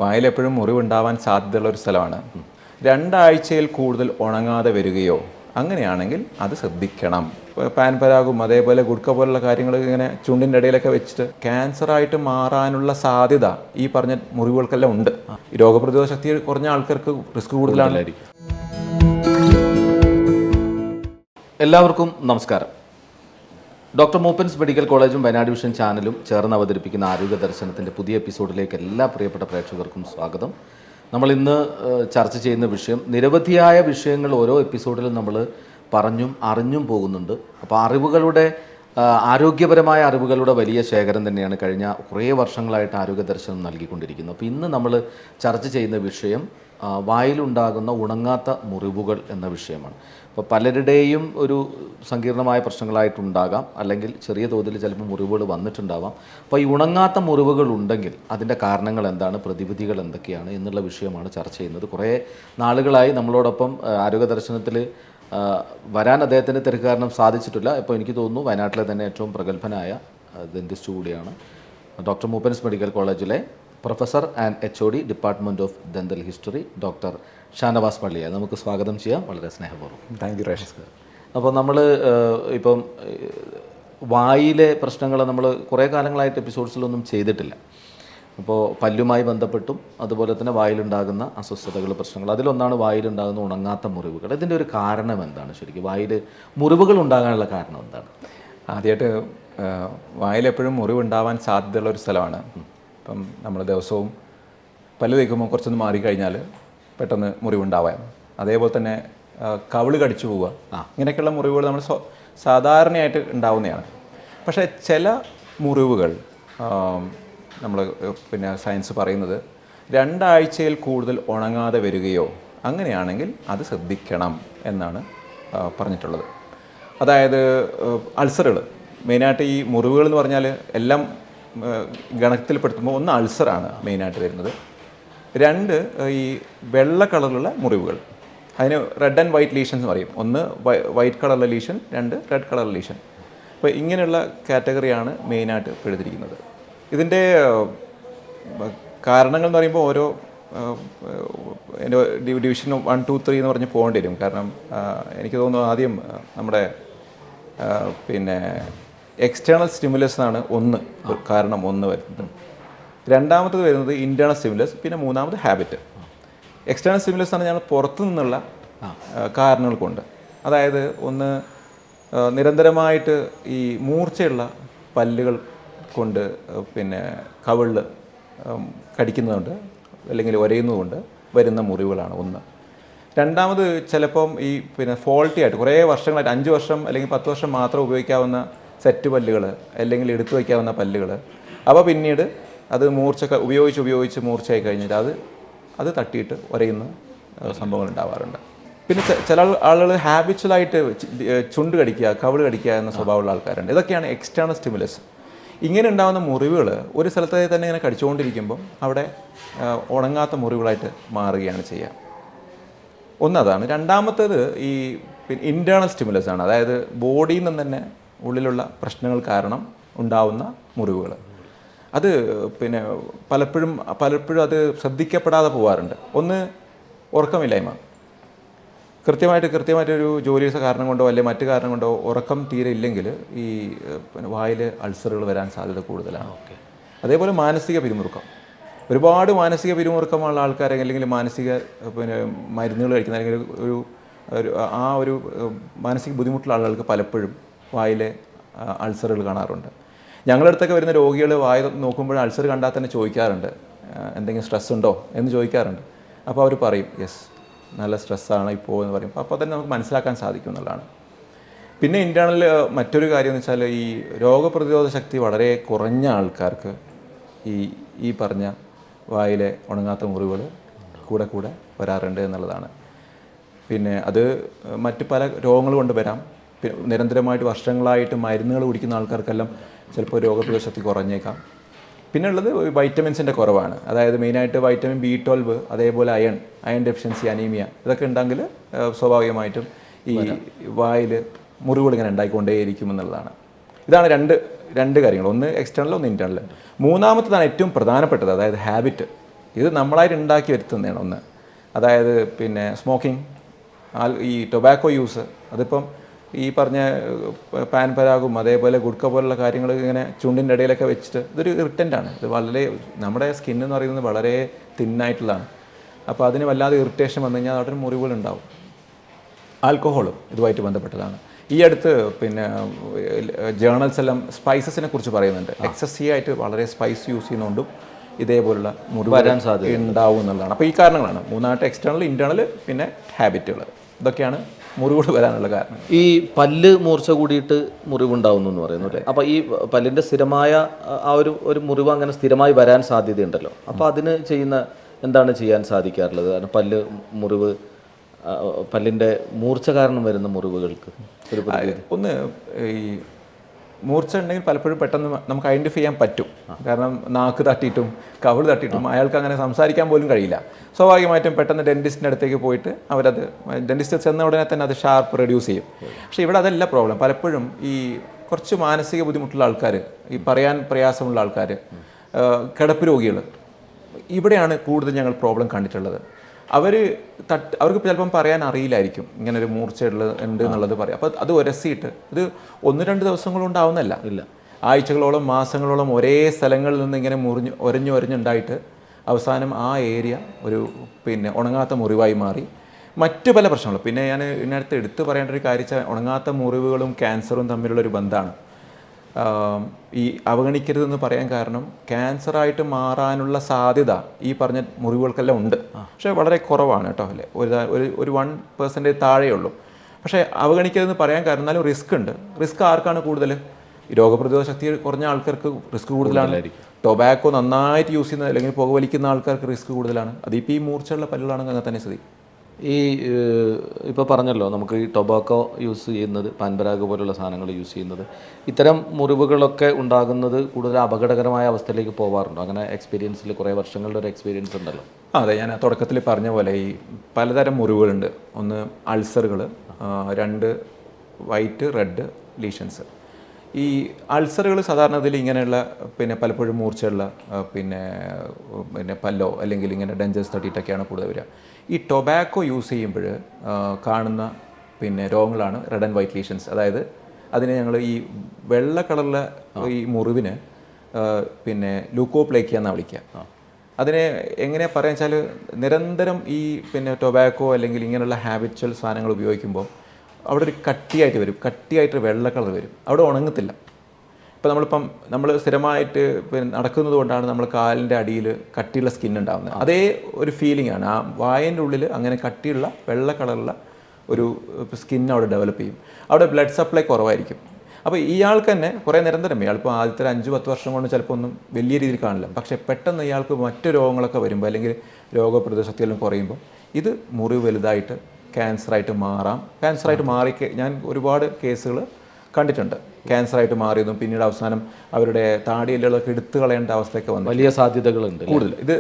വായിലെപ്പോഴും മുറിവുണ്ടാവാൻ സാധ്യതയുള്ള ഒരു സ്ഥലമാണ്. 2 ആഴ്ചയിൽ കൂടുതൽ ഉണങ്ങാതെ വരികയോ അങ്ങനെയാണെങ്കിൽ അത് ശ്രദ്ധിക്കണം. പാൻ പരാഗും അതേപോലെ ഗുഡ്ക പോലുള്ള കാര്യങ്ങൾ ഇങ്ങനെ ചുണ്ടിൻ്റെ ഇടയിലൊക്കെ വെച്ചിട്ട് ക്യാൻസറായിട്ട് മാറാനുള്ള സാധ്യത ഈ പറഞ്ഞ മുറിവുകൾക്കെല്ലാം ഉണ്ട്. രോഗപ്രതിരോധ ശക്തി കുറഞ്ഞ ആൾക്കാർക്ക് റിസ്ക് കൂടുതലാണ്. എല്ലാവർക്കും നമസ്കാരം. ഡോക്ടർ മൂപ്പൻസ് മെഡിക്കൽ കോളേജും വയനാട് വിഷൻ ചാനലും ചേർന്ന് അവതരിപ്പിക്കുന്ന ആരോഗ്യ ദർശനത്തിൻ്റെ പുതിയ എപ്പിസോഡിലേക്ക് എല്ലാ പ്രിയപ്പെട്ട പ്രേക്ഷകർക്കും സ്വാഗതം. നമ്മൾ ഇന്ന് ചർച്ച ചെയ്യുന്ന വിഷയം, നിരവധിയായ വിഷയങ്ങൾ ഓരോ എപ്പിസോഡിലും നമ്മൾ പറഞ്ഞും അറിഞ്ഞും പോകുന്നുണ്ട്. അപ്പോൾ ആരോഗ്യപരമായ അറിവുകളുടെ വലിയ ശേഖരം തന്നെയാണ് കഴിഞ്ഞ കുറേ വർഷങ്ങളായിട്ട് ആരോഗ്യ ദർശനം നൽകിക്കൊണ്ടിരിക്കുന്നത്. അപ്പോൾ ഇന്ന് നമ്മൾ ചർച്ച ചെയ്യുന്ന വിഷയം വായിലുണ്ടാകുന്ന ഉണങ്ങാത്ത മുറിവുകൾ എന്ന വിഷയമാണ്. അപ്പോൾ പലരുടെയും ഒരു സങ്കീർണമായ പ്രശ്നങ്ങളായിട്ടുണ്ടാകാം, അല്ലെങ്കിൽ ചെറിയ തോതിൽ ചിലപ്പോൾ മുറിവുകൾ വന്നിട്ടുണ്ടാവാം. അപ്പോൾ ഈ ഉണങ്ങാത്ത മുറിവുകൾ ഉണ്ടെങ്കിൽ അതിൻ്റെ കാരണങ്ങൾ എന്താണ്, പ്രതിവിധികൾ എന്തൊക്കെയാണ് എന്നുള്ള വിഷയമാണ് ചർച്ച ചെയ്യുന്നത്. കുറേ നാളുകളായി നമ്മളോടൊപ്പം ആരോഗ്യ ദർശനത്തിൽ വരാൻ അദ്ദേഹത്തിന് തിരക്ക് കാരണം സാധിച്ചിട്ടില്ല. ഇപ്പോൾ എനിക്ക് തോന്നുന്നു വയനാട്ടിലെ തന്നെ ഏറ്റവും പ്രഗത്ഭനായ ഡെന്റിസ്റ്റ് കൂടിയാണ് ഡോക്ടർ മൂപ്പൻസ് മെഡിക്കൽ കോളേജിലെ professor and HOD department of dental history doctor Shanavas പള്ളിയെ നമുക്ക് സ്വാഗതം ചെയ്യാം. വളരെ സ്നേഹപൂർവ്വം. താങ്ക് യു റേഷ്. അപ്പോൾ നമ്മൾ ഇപ്പം വായിലെ പ്രശ്നങ്ങൾ നമ്മൾ കുറേ കാലങ്ങളായിട്ട് എപ്പിസോഡ്സിലൊന്നും ചെയ്തിട്ടില്ല. അപ്പോൾ പല്ലുമായി ബന്ധപ്പെട്ടും അതുപോലെ തന്നെ വായിലുണ്ടാകുന്ന അസ്വസ്ഥതകൾ, പ്രശ്നങ്ങൾ, അതിലൊന്നാണ് വായിലുണ്ടാകുന്ന ഉണങ്ങാത്ത മുറിവുകൾ. ഇതിൻ്റെ ഒരു കാരണം എന്താണ്? ശരിക്കും വായിൽ മുറിവുകൾ ഉണ്ടാകാനുള്ള കാരണം എന്താണ്? ആദ്യമായിട്ട് വായിലെപ്പോഴും മുറിവുണ്ടാവാൻ സാധ്യതയുള്ള ഒരു സ്ഥലമാണ്. ഇപ്പം നമ്മൾ ദിവസവും പല്ല് തേക്കുമ്പോൾ കുറച്ചൊന്ന് മാറിക്കഴിഞ്ഞാൽ പെട്ടെന്ന് മുറിവുണ്ടാവാം. അതേപോലെ തന്നെ കവിള് കടിച്ചു പോവുക, ഇങ്ങനെയൊക്കെയുള്ള മുറിവുകൾ നമ്മൾ സാധാരണയായിട്ട് ഉണ്ടാവുന്നതാണ്. പക്ഷേ ചില മുറിവുകൾ നമ്മൾ സയൻസ് പറയുന്നത് 2 ആഴ്ചയിൽ കൂടുതൽ ഉണങ്ങാതെ വരികയോ അങ്ങനെയാണെങ്കിൽ അത് ശ്രദ്ധിക്കണം എന്നാണ് പറഞ്ഞിട്ടുള്ളത്. അതായത് അൾസറുകൾ, മെയിനായിട്ട് ഈ മുറിവുകൾ എന്ന് പറഞ്ഞാൽ എല്ലാം ഗണത്തിൽപ്പെടുത്തുമ്പോൾ ഒന്ന് അൾസറാണ് മെയിനായിട്ട് വരുന്നത്. 2 ഈ വെള്ള കളറിലുള്ള മുറിവുകൾ, അതിന് റെഡ് ആൻഡ് വൈറ്റ് ലീഷൻസ് എന്ന് പറയും. ഒന്ന് വൈറ്റ് കളറിലെ ലീഷൻ, 2 റെഡ് കളർ ലീഷൻ. അപ്പോൾ ഇങ്ങനെയുള്ള കാറ്റഗറിയാണ് മെയിനായിട്ട് പെടുത്തിരിക്കുന്നത്. ഇതിൻ്റെ കാരണങ്ങൾ എന്ന് പറയുമ്പോൾ ഓരോ ഡിവിഷൻ 1, 2, 3 എന്ന് പറഞ്ഞ് പോകേണ്ടി വരും. കാരണം എനിക്ക് തോന്നുന്നു ആദ്യം നമ്മുടെ എക്സ്റ്റേണൽ സ്റ്റിമുലസ് ആണ് കാരണം ഒന്ന് വരുന്നത്. രണ്ടാമത്തത് വരുന്നത് ഇൻറ്റേർണൽ സ്റ്റിമുലസ്, പിന്നെ മൂന്നാമത് ഹാബിറ്റ്. എക്സ്റ്റേണൽ സ്റ്റിമുലസ് ആണ് ഞങ്ങൾ പുറത്തു നിന്നുള്ള കാരണങ്ങൾ കൊണ്ട്. അതായത് ഒന്ന് നിരന്തരമായിട്ട് ഈ മൂർച്ചയുള്ള പല്ലുകൾ കൊണ്ട് കവിളിൽ കടിക്കുന്നതുകൊണ്ട് അല്ലെങ്കിൽ ഒരയുന്നതുകൊണ്ട് വരുന്ന മുറിവുകളാണ് ഒന്ന്. രണ്ടാമത് ചിലപ്പം ഈ ഫോൾട്ടി ആയിട്ട് കുറേ വർഷങ്ങളായിട്ട് 5 വർഷം അല്ലെങ്കിൽ 10 വർഷം മാത്രം ഉപയോഗിക്കാവുന്ന സെറ്റ് പല്ലുകൾ അല്ലെങ്കിൽ എടുത്തു വയ്ക്കാവുന്ന പല്ലുകൾ, അപ്പോൾ പിന്നീട് അത് ഉപയോഗിച്ച് മൂർച്ചയായി കഴിഞ്ഞിട്ട് അത് തട്ടിയിട്ട് ഒരയുന്ന സംഭവങ്ങൾ ഉണ്ടാവാറുണ്ട്. പിന്നെ ചില ആളുകൾ ഹാബിച്വലായിട്ട് ചുണ്ട് കടിക്കുക, കവിള് കടിക്കുക എന്ന സ്വഭാവമുള്ള ആൾക്കാരുണ്ട്. ഇതൊക്കെയാണ് എക്സ്റ്റേണൽ സ്റ്റിമുലസ്. ഇങ്ങനെ ഉണ്ടാകുന്ന മുറിവുകൾ ഒരു സ്ഥലത്തെ തന്നെ ഇങ്ങനെ കടിച്ചുകൊണ്ടിരിക്കുമ്പം അവിടെ ഉണങ്ങാത്ത മുറിവുകളായിട്ട് മാറുകയാണ് ചെയ്യുക. ഒന്നതാണ്. രണ്ടാമത്തേത് ഈ ഇൻറ്റേർണൽ സ്റ്റിമുലസ് ആണ്. അതായത് ബോഡിയിൽ നിന്ന് തന്നെ ഉള്ളിലുള്ള പ്രശ്നങ്ങൾ കാരണം ഉണ്ടാവുന്ന മുറിവുകൾ. അത് പലപ്പോഴും അത് ശ്രദ്ധിക്കപ്പെടാതെ പോകാറുണ്ട്. ഒന്ന് ഉറക്കമില്ലായ്മ. കൃത്യമായിട്ടൊരു ജോലി കാരണം കൊണ്ടോ അല്ലെങ്കിൽ മറ്റു കാരണം കൊണ്ടോ ഉറക്കം തീരെ ഇല്ലെങ്കിൽ ഈ വായിൽ അൾസറുകൾ വരാൻ സാധ്യത കൂടുതലാണ്. അതേപോലെ മാനസിക പിരിമുറുക്കം. ഒരുപാട് മാനസിക പിരിമുറുക്കമുള്ള ആൾക്കാർ അല്ലെങ്കിൽ മാനസിക മരുന്നുകൾ കഴിക്കുന്ന അല്ലെങ്കിൽ ഒരു മാനസിക ബുദ്ധിമുട്ടുള്ള ആളുകൾക്ക് പലപ്പോഴും വായിലെ അൾസറുകൾ കാണാറുണ്ട്. ഞങ്ങളുടെ അടുത്തൊക്കെ വരുന്ന രോഗികൾ വായ നോക്കുമ്പോൾ അൾസർ കണ്ടാൽ തന്നെ ചോദിക്കാറുണ്ട്, എന്തെങ്കിലും സ്ട്രെസ് ഉണ്ടോ എന്ന് ചോദിക്കാറുണ്ട്. അപ്പോൾ അവർ പറയും യെസ്, നല്ല സ്ട്രെസ്സാണ് ഇപ്പോൾ എന്ന് പറയും. അപ്പോൾ തന്നെ നമുക്ക് മനസ്സിലാക്കാൻ സാധിക്കും എന്നുള്ളതാണ്. പിന്നെ ഇൻറ്റേർണൽ മറ്റൊരു കാര്യം എന്ന് വെച്ചാൽ ഈ രോഗപ്രതിരോധ ശക്തി വളരെ കുറഞ്ഞ ആൾക്കാർക്ക് ഈ പറഞ്ഞ വായിലെ ഉണങ്ങാത്ത മുറിവുകൾ കൂടെ വരാറുണ്ട് എന്നുള്ളതാണ്. പിന്നെ അത് മറ്റ് പല രോഗങ്ങൾ കൊണ്ട് വരാം. നിരന്തരമായിട്ട് വർഷങ്ങളായിട്ട് മരുന്നുകൾ കുടിക്കുന്ന ആൾക്കാർക്കെല്ലാം ചിലപ്പോൾ രോഗപ്രതിരോധ ശക്തി കുറഞ്ഞേക്കാം. പിന്നെ ഉള്ളത് വൈറ്റമിൻസിൻ്റെ കുറവാണ്. അതായത് മെയിനായിട്ട് വൈറ്റമിൻ B12, അതേപോലെ അയൺ ഡെഫിഷ്യൻസി, അനീമിയ, ഇതൊക്കെ ഉണ്ടെങ്കിൽ സ്വാഭാവികമായിട്ടും ഈ വായിൽ മുറിവുകൾ ഇങ്ങനെ ഉണ്ടായിക്കൊണ്ടേയിരിക്കും എന്നുള്ളതാണ്. ഇതാണ് രണ്ട് കാര്യങ്ങൾ, ഒന്ന് എക്സ്റ്റേണൽ, ഒന്ന് ഇൻറ്റേർണൽ. മൂന്നാമത്തതാണ് ഏറ്റവും പ്രധാനപ്പെട്ടത്, അതായത് ഹാബിറ്റ്. ഇത് നമ്മളായിട്ട് ഉണ്ടാക്കി വരുത്തുന്നതാണ് ഒന്ന്. അതായത് പിന്നെ സ്മോക്കിംഗ്, ഈ ടൊബാക്കോ യൂസ്, അതിപ്പം ഈ പറഞ്ഞ പാൻ പരാഗും അതേപോലെ ഗുഡ്ക പോലുള്ള കാര്യങ്ങൾ ഇങ്ങനെ ചുണ്ടിൻ്റെ ഇടയിലൊക്കെ വെച്ചിട്ട് ഇതൊരു ഇറിറ്റൻ്റാണ്. ഇത് വളരെ നമ്മുടെ സ്കിൻ എന്ന് പറയുന്നത് വളരെ തിന്നായിട്ടുള്ളതാണ്. അപ്പോൾ അതിന് വല്ലാതെ ഇറിറ്റേഷൻ വന്നു കഴിഞ്ഞാൽ അവിടെ മുറിവുകൾ ഉണ്ടാവും. ആൽക്കഹോളും ഇതുമായിട്ട് ബന്ധപ്പെട്ടതാണ്. ഈ അടുത്ത് പിന്നെ ജേർണൽസ് എല്ലാം സ്പൈസസിനെ കുറിച്ച് പറയുന്നുണ്ട്. എക്സസീവ് ആയിട്ട് വളരെ സ്പൈസ് യൂസ് ചെയ്യുന്നതുകൊണ്ടും ഇതേപോലുള്ള മുറിവ് വരാൻ സാധ്യത ഉണ്ടാവും എന്നുള്ളതാണ്. അപ്പോൾ ഈ കാരണങ്ങളാണ് മൂന്നാമത്തെ എക്സ്റ്റേണൽ, ഇൻറ്റേർണൽ, പിന്നെ ഹാബിറ്റുകൾ. ഇതൊക്കെയാണ് മുറിവുകൾ വരാനുള്ള കാരണം. ഈ പല്ല് മൂർച്ച കൂടിയിട്ട് മുറിവുണ്ടാവുന്നു എന്ന് പറയുന്നു അല്ലേ? അപ്പോൾ ഈ പല്ലിൻ്റെ സ്ഥിരമായ ആ ഒരു മുറിവ് അങ്ങനെ സ്ഥിരമായി വരാൻ സാധ്യതയുണ്ടല്ലോ. അപ്പോൾ അതിന് എന്താണ് ചെയ്യാൻ സാധിക്കാറുള്ളത്? കാരണം മുറിവ് പല്ലിൻ്റെ മൂർച്ച കാരണം വരുന്ന മുറിവുകൾക്ക് ഒന്ന് ഈ മൂർച്ച ഉണ്ടെങ്കിൽ പലപ്പോഴും പെട്ടെന്ന് നമുക്ക് ഐഡൻറ്റിഫൈ ചെയ്യാൻ പറ്റും. കാരണം നാക്ക് തട്ടിയിട്ടും കവിൾ തട്ടിയിട്ടും അയാൾക്ക് അങ്ങനെ സംസാരിക്കാൻ പോലും കഴിയില്ല. സ്വാഭാവികമായിട്ടും പെട്ടെന്ന് ഡെൻറ്റിസ്റ്റിൻ്റെ അടുത്തേക്ക് പോയിട്ട് ഡെൻറ്റിസ്റ്റ് ചെന്ന ഉടനെ തന്നെ അത് ഷാർപ്പ് റെഡ്യൂസ് ചെയ്യും. പക്ഷേ ഇവിടെ അതല്ല പ്രോബ്ലം. പലപ്പോഴും ഈ കുറച്ച് മാനസിക ബുദ്ധിമുട്ടുള്ള ആൾക്കാർ, ഈ പറയാൻ പ്രയാസമുള്ള ആൾക്കാർ, കിടപ്പ് രോഗികൾ, ഇവിടെയാണ് കൂടുതൽ ഞങ്ങൾ പ്രോബ്ലം കണ്ടിട്ടുള്ളത്. അവർക്ക് ചിലപ്പം പറയാൻ അറിയില്ലായിരിക്കും ഇങ്ങനെ ഒരു മൂർച്ചയുള്ളത് ഉണ്ട് എന്നുള്ളത് പറയാം. അപ്പോൾ അത് ഉരസിയിട്ട് ഇത് 1-2 ദിവസം കൊണ്ടുണ്ടാവുന്നല്ല, ആഴ്ചകളോളം മാസങ്ങളോളം ഒരേ സ്ഥലങ്ങളിൽ നിന്ന് ഇങ്ങനെ ഒരഞ്ഞുണ്ടായിട്ട് അവസാനം ആ ഏരിയ ഒരു പിന്നെ ഉണങ്ങാത്ത മുറിവായി മാറി. മറ്റ് പല പ്രശ്നങ്ങളും പിന്നെ ഞാൻ ഇതിനടുത്ത് എടുത്തു പറയേണ്ട ഒരു കാര്യം, ഉണങ്ങാത്ത മുറിവുകളും ക്യാൻസറും തമ്മിലുള്ളൊരു ബന്ധമാണ്. ഈ അവഗണിക്കരുതെന്ന് പറയാൻ കാരണം ക്യാൻസറായിട്ട് മാറാനുള്ള സാധ്യത ഈ പറഞ്ഞ മുറിവുകൾക്കെല്ലാം ഉണ്ട്. പക്ഷേ വളരെ കുറവാണ് കേട്ടോ. അല്ലേ, ഒരു 1% താഴെയേ ഉള്ളൂ. പക്ഷേ അവഗണിക്കരുതെന്ന് പറയാൻ കാരണം എന്നാലും റിസ്ക് ഉണ്ട്. റിസ്ക് ആർക്കാണ് കൂടുതൽ? ഈ രോഗപ്രതിരോധ ശക്തി കുറഞ്ഞ ആൾക്കാർക്ക് റിസ്ക് കൂടുതലാണ്. ടൊബാക്കോ നന്നായിട്ട് യൂസ് ചെയ്യുന്ന അല്ലെങ്കിൽ പുകവലിക്കുന്ന ആൾക്കാർക്ക് റിസ്ക് കൂടുതലാണ്. അതിപ്പോൾ ഈ മൂർച്ചയുള്ള പല്ലുകളാണെങ്കിൽ അങ്ങനെ തന്നെ സ്ഥിതി. ഈ ഇപ്പോൾ പറഞ്ഞല്ലോ, നമുക്ക് ഈ ടൊബാക്കോ യൂസ് ചെയ്യുന്നത്, പാൻപരാഗ് പോലുള്ള സാധനങ്ങൾ യൂസ് ചെയ്യുന്നത്, ഇത്തരം മുറിവുകളൊക്കെ ഉണ്ടാകുന്നത് കൂടുതൽ അപകടകരമായ അവസ്ഥയിലേക്ക് പോകാറുണ്ടോ? അങ്ങനെ എക്സ്പീരിയൻസിൽ കുറേ വർഷങ്ങളുടെ ഒരു എക്സ്പീരിയൻസ് ഉണ്ടല്ലോ. അതെ, ഞാൻ തുടക്കത്തിൽ പറഞ്ഞ പോലെ ഈ പലതരം മുറിവുകളുണ്ട്. ഒന്ന് അൾസറുകൾ, 2 വൈറ്റ് റെഡ് ലീഷൻസ്. ഈ അൾസറുകൾ സാധാരണത്തിൽ ഇങ്ങനെയുള്ള പിന്നെ പലപ്പോഴും മൂർച്ചയുള്ള പിന്നെ പല്ലോ അല്ലെങ്കിൽ ഇങ്ങനെ ഡെഞ്ചേഴ്സ് തട്ടിയിട്ടൊക്കെയാണ് കൂടുതൽ വരിക. ഈ ടൊബാക്കോ യൂസ് ചെയ്യുമ്പോൾ കാണുന്ന പിന്നെ രോഗങ്ങളാണ് റെഡ് ആൻഡ് വൈറ്റ് ലീഷൻസ്. അതായത് അതിനെ ഞങ്ങൾ ഈ വെള്ള കളറിലെ ഈ മുറിവിന് പിന്നെ ലൂക്കോപ്ലേക്കിയ എന്നാണ് വിളിക്കുക. അതിനെ എങ്ങനെയാണ് പറയുക വെച്ചാൽ, നിരന്തരം ഈ പിന്നെ ടൊബാക്കോ അല്ലെങ്കിൽ ഇങ്ങനെയുള്ള ഹാബിച്വൽ സാധനങ്ങൾ ഉപയോഗിക്കുമ്പോൾ അവിടെ ഒരു കട്ടിയായിട്ട് വരും, കട്ടിയായിട്ട് വെള്ള കളർ വരും, അവിടെ ഉണങ്ങത്തില്ല. ഇപ്പോൾ നമ്മൾ സ്ഥിരമായിട്ട് പിന്നെ നടക്കുന്നത് കൊണ്ടാണ് നമ്മൾ കാലിൻ്റെ അടിയിൽ കട്ടിയുള്ള സ്കിൻ ഉണ്ടാകുന്നത്. അതേ ഒരു ഫീലിംഗ് ആണ്. ആ വായൻ്റെ ഉള്ളിൽ അങ്ങനെ കട്ടിയുള്ള വെള്ള കളറുള്ള ഒരു സ്കിൻ അവിടെ ഡെവലപ്പ് ചെയ്യും. അവിടെ ബ്ലഡ് സപ്ലൈ കുറവായിരിക്കും. അപ്പോൾ ഇയാൾക്ക് തന്നെ കുറേ നിരന്തരം, ഇയാളിപ്പോൾ ആദ്യത്തെ 5-10 വർഷം കൊണ്ട് ചിലപ്പോൾ ഒന്നും വലിയ രീതിയിൽ കാണില്ല. പക്ഷേ പെട്ടെന്ന് ഇയാൾക്ക് മറ്റ് രോഗങ്ങളൊക്കെ വരുമ്പോൾ അല്ലെങ്കിൽ രോഗപ്രതിരോധ ശക്തിയെല്ലാം കുറയുമ്പോൾ ഇത് മുറിവ് വലുതായിട്ട് ക്യാൻസറായിട്ട് മാറാം. ക്യാൻസറായിട്ട് ഞാൻ ഒരുപാട് കേസുകൾ കണ്ടിട്ടുണ്ട്. ക്യാൻസറായിട്ട് മാറിയതും പിന്നീട് അവസാനം അവരുടെ താടിയെല്ലുകളൊക്കെ എടുത്തു കളയേണ്ട അവസ്ഥയൊക്കെ വന്നു. വലിയ സാധ്യതകളുണ്ട് കൂടുതൽ. ഇത്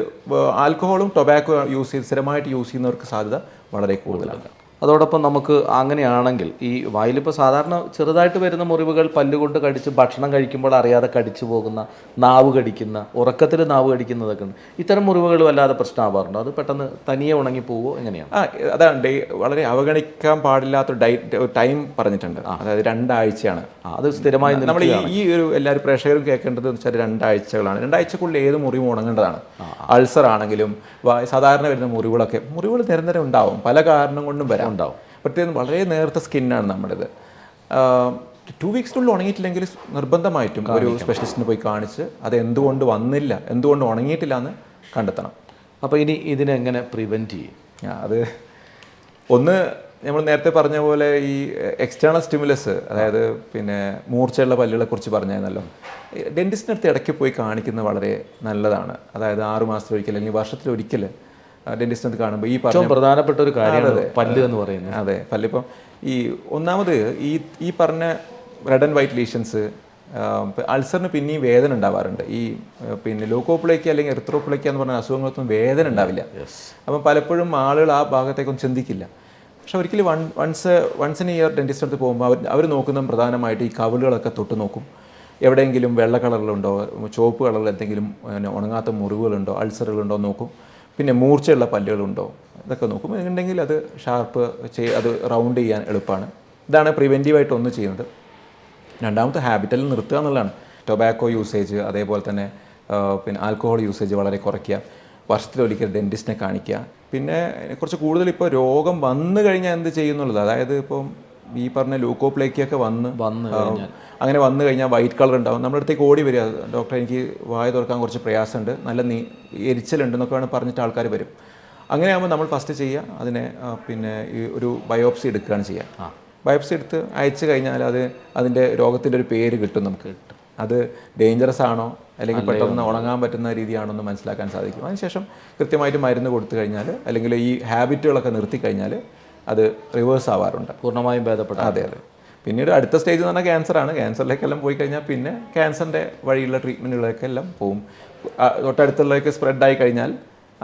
ആൽക്കഹോളും ടൊബാക്കോ സ്ഥിരമായിട്ട് യൂസ് ചെയ്യുന്നവർക്ക് സാധ്യത വളരെ കൂടുതലാണ്. അതോടൊപ്പം നമുക്ക് അങ്ങനെയാണെങ്കിൽ ഈ വായിലിപ്പോൾ സാധാരണ ചെറുതായിട്ട് വരുന്ന മുറിവുകൾ, പല്ലുകൊണ്ട് കടിച്ച് ഭക്ഷണം കഴിക്കുമ്പോൾ അറിയാതെ കടിച്ചു പോകുന്ന, നാവ് കടിക്കുന്ന, ഉറക്കത്തിൽ നാവ് കടിക്കുന്നതൊക്കെ ഉണ്ട്. ഇത്തരം മുറിവുകൾ വല്ലാതെ പ്രശ്നമാവാറുണ്ടോ? അത് പെട്ടെന്ന് തനിയെ ഉണങ്ങിപ്പോവോ? എങ്ങനെയാണ്? അതാണ് വളരെ അവഗണിക്കാൻ പാടില്ലാത്ത ടൈം പറഞ്ഞിട്ടുണ്ട്. അതായത് 2 ആഴ്ചയാണ്. അത് സ്ഥിരമായി നമ്മൾ ഈ ഒരു എല്ലാവരും പ്രേക്ഷകരും കേൾക്കേണ്ടത് എന്ന് വെച്ചാൽ 2 ആഴ്ചകളാണ്. 2 ആഴ്ചക്കുള്ളിൽ ഏത് മുറിവും ഉണങ്ങേണ്ടതാണ്. അൾസർ ആണെങ്കിലും സാധാരണ വരുന്ന മുറിവുകൾ നിരന്തരം ഉണ്ടാവും, പല കാരണം കൊണ്ടും വരാം ഉണ്ടാവും. പ്രത്യേകം വളരെ നേർത്ത സ്കിന്നാണ് നമ്മുടേത്. 2 വീക്സിനുള്ളിൽ ഉണങ്ങിയിട്ടില്ലെങ്കിൽ നിർബന്ധമായിട്ടും ഒരു സ്പെഷ്യലിസ്റ്റിന് പോയി കാണിച്ച് അത് എന്തുകൊണ്ട് വന്നില്ല, എന്തുകൊണ്ട് ഉണങ്ങിയിട്ടില്ല എന്ന് കണ്ടെത്തണം. അപ്പോൾ ഇനി ഇതിനെങ്ങനെ പ്രിവെൻറ്റ് ചെയ്യും? അത് ഒന്ന് നമ്മൾ നേരത്തെ പറഞ്ഞ പോലെ ഈ എക്സ്റ്റേണൽ സ്റ്റിമുലസ്, അതായത് പിന്നെ മൂർച്ചയുള്ള പല്ലുകളെ കുറിച്ച് പറഞ്ഞായിരുന്നല്ലോ, ഡെൻറ്റിസ്റ്റിൻ്റെ അടുത്ത് ഇടയ്ക്ക് പോയി കാണിക്കുന്നത് വളരെ നല്ലതാണ്. അതായത് 6 മാസത്തിലൊരിക്കൽ അല്ലെങ്കിൽ വർഷത്തിലൊരിക്കൽ ഡെൻറ്റിസ്റ്റിനകത്ത് കാണുമ്പോൾ ഈ പറഞ്ഞ പ്രധാനപ്പെട്ട ഒരു കാര്യമാണ് പല്ല് എന്ന് പറയുന്നത്. അതെ, പല്ലിപ്പം ഈ ഒന്നാമത് ഈ പറഞ്ഞ റെഡ് ആൻഡ് വൈറ്റ് ലീഷൻസ്, അൾസറിന് പിന്നെയും വേദന ഉണ്ടാവാറുണ്ട്. ഈ പിന്നെ ലൂക്കോപ്ലേക്കിയ അല്ലെങ്കിൽ എറിത്രോപ്ലേക്കിയ എന്ന് പറഞ്ഞ അസുഖങ്ങൾക്കൊന്നും വേദന ഉണ്ടാവില്ല. അപ്പം പലപ്പോഴും ആളുകൾ ആ ഭാഗത്തേക്കൊന്നും ചിന്തിക്കില്ല. പക്ഷെ ഒരിക്കലും വൺസ് ഇൻ ഇയർ ഡെൻറ്റിസ്റ്റ് അടുത്ത് പോകുമ്പോൾ അവർ നോക്കുന്നത് പ്രധാനമായിട്ട് ഈ കവിളുകളൊക്കെ തൊട്ട് നോക്കും. എവിടെയെങ്കിലും വെള്ള കളറിലുണ്ടോ, ചുവപ്പ് കളറിൽ എന്തെങ്കിലും ഉണങ്ങാത്ത മുറിവുകളുണ്ടോ, അൾസറുകളുണ്ടോ നോക്കും. പിന്നെ മൂർച്ചയുള്ള പല്ലുകളുണ്ടോ ഇതൊക്കെ നോക്കും. ഉണ്ടെങ്കിൽ അത് ഷാർപ്പ് അത് റൗണ്ട് ചെയ്യാൻ എളുപ്പമാണ്. ഇതാണ് പ്രിവെൻറ്റീവായിട്ട് ഒന്ന് ചെയ്യുന്നത്. രണ്ടാമത്തെ ഹാബിറ്റിൽ നിർത്തുക എന്നുള്ളതാണ്. ടൊബാക്കോ യൂസേജ്, അതേപോലെ തന്നെ പിന്നെ ആൽക്കഹോൾ യൂസേജ് വളരെ കുറയ്ക്കുക. വർഷത്തിലൊരിക്കൽ ഡെൻറ്റിസ്റ്റിനെ കാണിക്കുക. പിന്നെ കുറച്ച് കൂടുതൽ ഇപ്പോൾ രോഗം വന്നു കഴിഞ്ഞാൽ എന്ത് ചെയ്യുന്നുള്ളത്, അതായത് ഇപ്പം ഈ പറഞ്ഞ ലൂക്കോപ്ലേക്കിയൊക്കെ അങ്ങനെ വന്നു കഴിഞ്ഞാൽ വൈറ്റ് കളർ ഉണ്ടാവും. നമ്മുടെ അടുത്തേക്ക് ഓടി വരിക, ഡോക്ടർ എനിക്ക് വായ തുറക്കാൻ കുറച്ച് പ്രയാസമുണ്ട്, നല്ല എരിച്ചിലുണ്ടെന്നൊക്കെയാണ് പറഞ്ഞിട്ട് ആൾക്കാർ വരും. അങ്ങനെയാകുമ്പോൾ നമ്മൾ ഫസ്റ്റ് ചെയ്യുക അതിനെ പിന്നെ ഈ ഒരു ബയോപ്സി എടുക്കുകയാണ് ചെയ്യുക. ബയോപ്സി എടുത്ത് അയച്ചു കഴിഞ്ഞാൽ അതിൻ്റെ രോഗത്തിൻ്റെ ഒരു പേര് കിട്ടും നമുക്ക്. അത് ഡേഞ്ചറസ് ആണോ അല്ലെങ്കിൽ പെട്ടെന്ന് ഉണങ്ങാൻ പറ്റുന്ന രീതിയാണോ എന്ന് മനസ്സിലാക്കാൻ സാധിക്കും. അതിനുശേഷം കൃത്യമായിട്ട് മരുന്ന് കൊടുത്തു കഴിഞ്ഞാൽ അല്ലെങ്കിൽ ഈ ഹാബിറ്റുകളൊക്കെ നിർത്തി കഴിഞ്ഞാൽ അത് റിവേഴ്സ് ആവാറുണ്ട്, പൂർണ്ണമായും ഭേദപ്പെട്ട. അതെ. പിന്നീട് അടുത്ത സ്റ്റേജ് എന്ന് പറഞ്ഞാൽ ക്യാൻസറാണ്. ക്യാൻസറിലേക്കെല്ലാം പോയി കഴിഞ്ഞാൽ പിന്നെ ക്യാൻസറിൻ്റെ വഴിയുള്ള ട്രീറ്റ്മെൻറ്റുകളൊക്കെ എല്ലാം പോവും. തൊട്ടടുത്തുള്ളതൊക്കെ സ്പ്രെഡായി കഴിഞ്ഞാൽ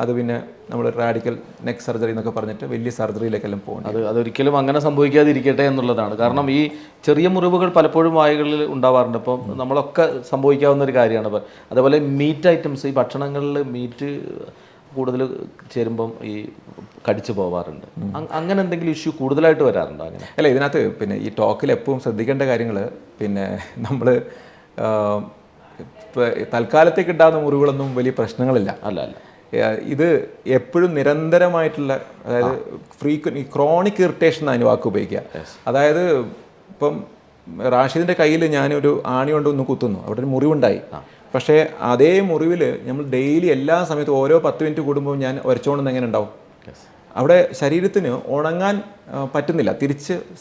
അത് പിന്നെ നമ്മൾ റാഡിക്കൽ നെക്ക് സർജറി എന്നൊക്കെ പറഞ്ഞിട്ട് വലിയ സർജറിയിലേക്കെല്ലാം പോകും. അതൊരിക്കലും അങ്ങനെ സംഭവിക്കാതിരിക്കട്ടെ എന്നുള്ളതാണ്. കാരണം ഈ ചെറിയ മുറിവുകൾ പലപ്പോഴും വായുകളിൽ ഉണ്ടാവാറുണ്ട്. ഇപ്പം നമ്മളൊക്കെ സംഭവിക്കാവുന്ന ഒരു കാര്യമാണ്. അതേപോലെ മീറ്റ് ഐറ്റംസ്, ഈ ഭക്ഷണങ്ങളിൽ മീറ്റ് കൂടുതൽ ചേരുമ്പം ഈ കടിച്ചു പോവാറുണ്ട്. അങ്ങനെ എന്തെങ്കിലും ഇഷ്യൂ കൂടുതലായിട്ട് വരാറുണ്ടോ? അങ്ങനെ അല്ല, ഇതിനകത്ത് പിന്നെ ഈ ടോക്കിൽ എപ്പോഴും ശ്രദ്ധിക്കേണ്ട കാര്യങ്ങൾ, പിന്നെ നമ്മൾ തൽക്കാലത്തേക്ക് ഉണ്ടാകുന്ന മുറിവുകളൊന്നും വലിയ പ്രശ്നങ്ങളില്ല. അല്ല, ഇത് എപ്പോഴും നിരന്തരമായിട്ടുള്ള, അതായത് ഈ ക്രോണിക് ഇറിറ്റേഷൻ അതിന് വാക്ക് ഉപയോഗിക്കുക. അതായത് ഇപ്പം റാഷിദിൻ്റെ കയ്യിൽ ഞാനൊരു ആണി കൊണ്ടൊന്ന് കുത്തുന്നു, അവിടെ ഒരു മുറിവുണ്ടായി. പക്ഷേ അതേ മുറിവിൽ നമ്മൾ ഡെയിലി എല്ലാ സമയത്തും ഓരോ 10 മിനിറ്റ് കൂടുമ്പോൾ ഞാൻ ഉരച്ചുകൊണ്ടെന്ന് എങ്ങനെ ഉണ്ടാവും? അവിടെ ശരീരത്തിന് ഉണങ്ങാൻ പറ്റുന്നില്ല,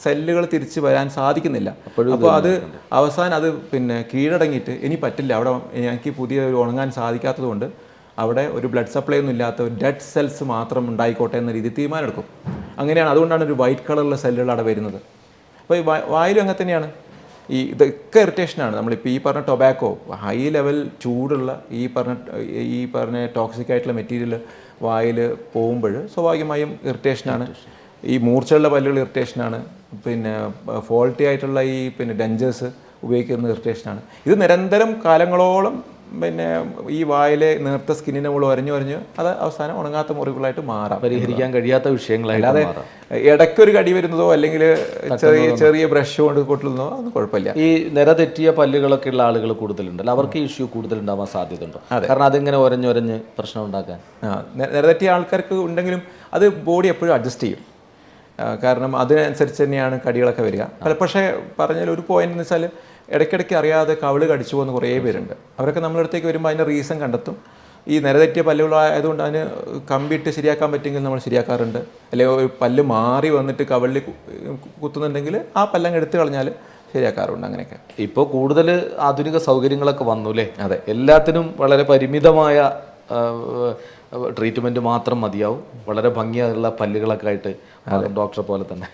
സെല്ലുകൾ തിരിച്ച് വരാൻ സാധിക്കുന്നില്ല. അപ്പോൾ അത് അവസാനം അത് പിന്നെ കീഴടങ്ങിയിട്ട് ഇനി പറ്റില്ല, അവിടെ എനിക്ക് പുതിയ ഒരു ഉണങ്ങാൻ സാധിക്കാത്തത് കൊണ്ട് അവിടെ ഒരു ബ്ലഡ് സപ്ലൈ ഒന്നും ഇല്ലാത്ത ഒരു ഡെഡ് സെൽസ് മാത്രം ഉണ്ടായിക്കോട്ടെ എന്ന രീതി തീരുമാനമെടുക്കും. അങ്ങനെയാണ്, അതുകൊണ്ടാണ് ഒരു വൈറ്റ് കളറുള്ള സെല്ലുകൾ അവിടെ വരുന്നത്. അപ്പോൾ ഈ വായിലും അങ്ങനെ തന്നെയാണ്. ഇതൊക്കെ ഇറിറ്റേഷനാണ്. നമ്മളിപ്പോൾ ഈ പറഞ്ഞ ടൊബാക്കോ, ഹൈ ലെവൽ ചൂടുള്ള ഈ പറഞ്ഞ ടോക്സിക് ആയിട്ടുള്ള മെറ്റീരിയൽ വായിൽ പോകുമ്പോൾ സ്വാഭാവികമായും ഇറിറ്റേഷനാണ്. ഈ മൂർച്ചയുള്ള പല്ലുകൾ ഇറിറ്റേഷനാണ്. പിന്നെ ഫോൾട്ടി ആയിട്ടുള്ള ഈ പിന്നെ ഡെഞ്ചേഴ്സ് ഉപയോഗിക്കുന്ന ഇറിറ്റേഷനാണ്. ഇത് നിരന്തരം കാലങ്ങളോളം പിന്നെ ഈ വായിലെ നേർത്ത സ്കിന്നിനെ നമ്മൾ വരഞ്ഞ് അത് അവസാനം ഉണങ്ങാത്ത മുറിവുകളായിട്ട് മാറാം, പരിഹരിക്കാൻ കഴിയാത്ത വിഷയങ്ങളായിട്ട്. അല്ലാതെ ഇടയ്ക്കൊരു കടി വരുന്നതോ അല്ലെങ്കിൽ ചെറിയ ബ്രഷ് കൊണ്ട് കൊട്ടുന്നതോ അതൊന്നും കുഴപ്പമില്ല. ഈ നിര തെറ്റിയ പല്ലുകളൊക്കെ ഉള്ള ആളുകൾ കൂടുതലുണ്ടല്ലോ, അവർക്ക് ഇഷ്യൂ കൂടുതലുണ്ടാവാൻ സാധ്യതയുണ്ടോ? കാരണം അതിങ്ങനെ ഒരഞ്ഞൊരഞ്ഞ് പ്രശ്നം ഉണ്ടാക്കാൻ. നിര തെറ്റിയ ആൾക്കാർക്ക് ഉണ്ടെങ്കിലും അത് ബോഡി എപ്പോഴും അഡ്ജസ്റ്റ് ചെയ്യും. കാരണം അതിനനുസരിച്ച് തന്നെയാണ് കടികളൊക്കെ വരിക. പക്ഷേ പറഞ്ഞാൽ ഒരു പോയിന്റ് എന്ന് വെച്ചാൽ ഇടയ്ക്കിടയ്ക്ക് അറിയാതെ കവിള് കടിച്ചു പോകുന്ന കുറേ പേരുണ്ട്. അവരൊക്കെ നമ്മുടെ അടുത്തേക്ക് വരുമ്പോൾ അതിൻ്റെ റീസൺ കണ്ടെത്തും. ഈ നിരതെറ്റിയ പല്ലുകളായതുകൊണ്ട് അതിന് കമ്പിയിട്ട് ശരിയാക്കാൻ പറ്റുമെങ്കിൽ നമ്മൾ ശരിയാക്കാറുണ്ട്. അല്ലെങ്കിൽ ഒരു പല്ല് മാറി വന്നിട്ട് കവിളിൽ കുത്തുന്നുണ്ടെങ്കിൽ ആ പല്ലങ്ങ് എടുത്തു കളഞ്ഞാൽ ശരിയാക്കാറുണ്ട്. അങ്ങനെയൊക്കെ ഇപ്പോൾ കൂടുതൽ ആധുനിക സൗകര്യങ്ങളൊക്കെ വന്നു അല്ലേ? അതെ, എല്ലാത്തിനും വളരെ പരിമിതമായ ട്രീറ്റ്മെൻറ്റ് മാത്രം മതിയാവും. വളരെ ഭംഗിയുള്ള പല്ലുകളൊക്കെ ആയിട്ട് ഡോക്ടറെ പോലെ തന്നെ.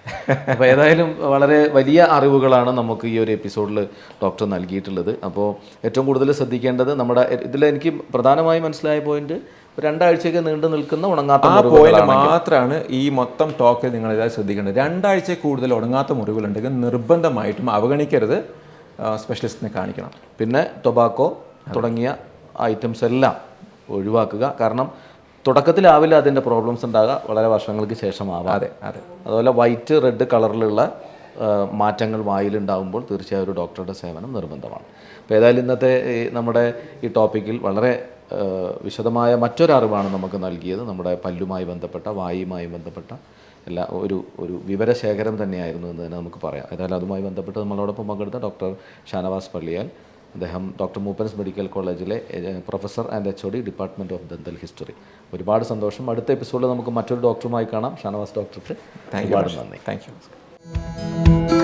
അപ്പോൾ ഏതായാലും വളരെ വലിയ അറിവുകളാണ് നമുക്ക് ഈ ഒരു എപ്പിസോഡിൽ ഡോക്ടർ നൽകിയിട്ടുള്ളത്. അപ്പോൾ ഏറ്റവും കൂടുതൽ ശ്രദ്ധിക്കേണ്ടത് നമ്മുടെ ഇതിൽ എനിക്ക് പ്രധാനമായി മനസ്സിലായ പോയിന്റ് 2 ആഴ്ചയൊക്കെ നീണ്ടു നിൽക്കുന്ന ഉണങ്ങാത്ത പോയിന്റ് മാത്രമാണ് ഈ മൊത്തം ടോക്കിൽ നിങ്ങൾ ഇതായി ശ്രദ്ധിക്കേണ്ടത്. 2 ആഴ്ച കൂടുതൽ ഉണങ്ങാത്ത മുറിവുകളുണ്ടെങ്കിൽ നിർബന്ധമായിട്ടും അവഗണിക്കരുത്, സ്പെഷ്യലിസ്റ്റിനെ കാണിക്കണം. പിന്നെ ടൊബാക്കോ തുടങ്ങിയ ഐറ്റംസ് എല്ലാം ഒഴിവാക്കുക. കാരണം തുടക്കത്തിലാവില്ല അതിൻ്റെ പ്രോബ്ലംസ് ഉണ്ടാകുക, വളരെ വർഷങ്ങൾക്ക് ശേഷമാവാം. അതെ. അതുപോലെ വൈറ്റ് റെഡ് കളറിലുള്ള മാറ്റങ്ങൾ വായിലുണ്ടാകുമ്പോൾ തീർച്ചയായും ഒരു ഡോക്ടറുടെ സേവനം നിർബന്ധമാണ്. അപ്പോൾ ഏതായാലും ഇന്നത്തെ നമ്മുടെ ഈ ടോപ്പിക്കിൽ വളരെ വിശദമായ മറ്റൊരറിവാണ് നമുക്ക് നൽകിയത്. നമ്മുടെ പല്ലുമായി ബന്ധപ്പെട്ട, വായുമായി ബന്ധപ്പെട്ട ഒരു വിവരശേഖരം തന്നെയായിരുന്നു എന്ന് തന്നെ നമുക്ക് പറയാം. ഏതായാലും അതുമായി ബന്ധപ്പെട്ട് നമ്മളോടൊപ്പം പങ്കെടുത്ത ഡോക്ടർ ഷാനവാസ് പള്ളിയാൽ, അദ്ദേഹം ഡോക്ടർ മൂപ്പൻസ് മെഡിക്കൽ കോളേജിലെ professor and HOD department of dental history. ഒരുപാട് സന്തോഷം. അടുത്ത എപ്പിസോഡിൽ നമുക്ക് മറ്റൊരു ഡോക്ടറുമായി കാണാം. ഷാനവാസ് ഡോക്ടർക്ക് ഒരുപാട് നന്ദി. Thank you.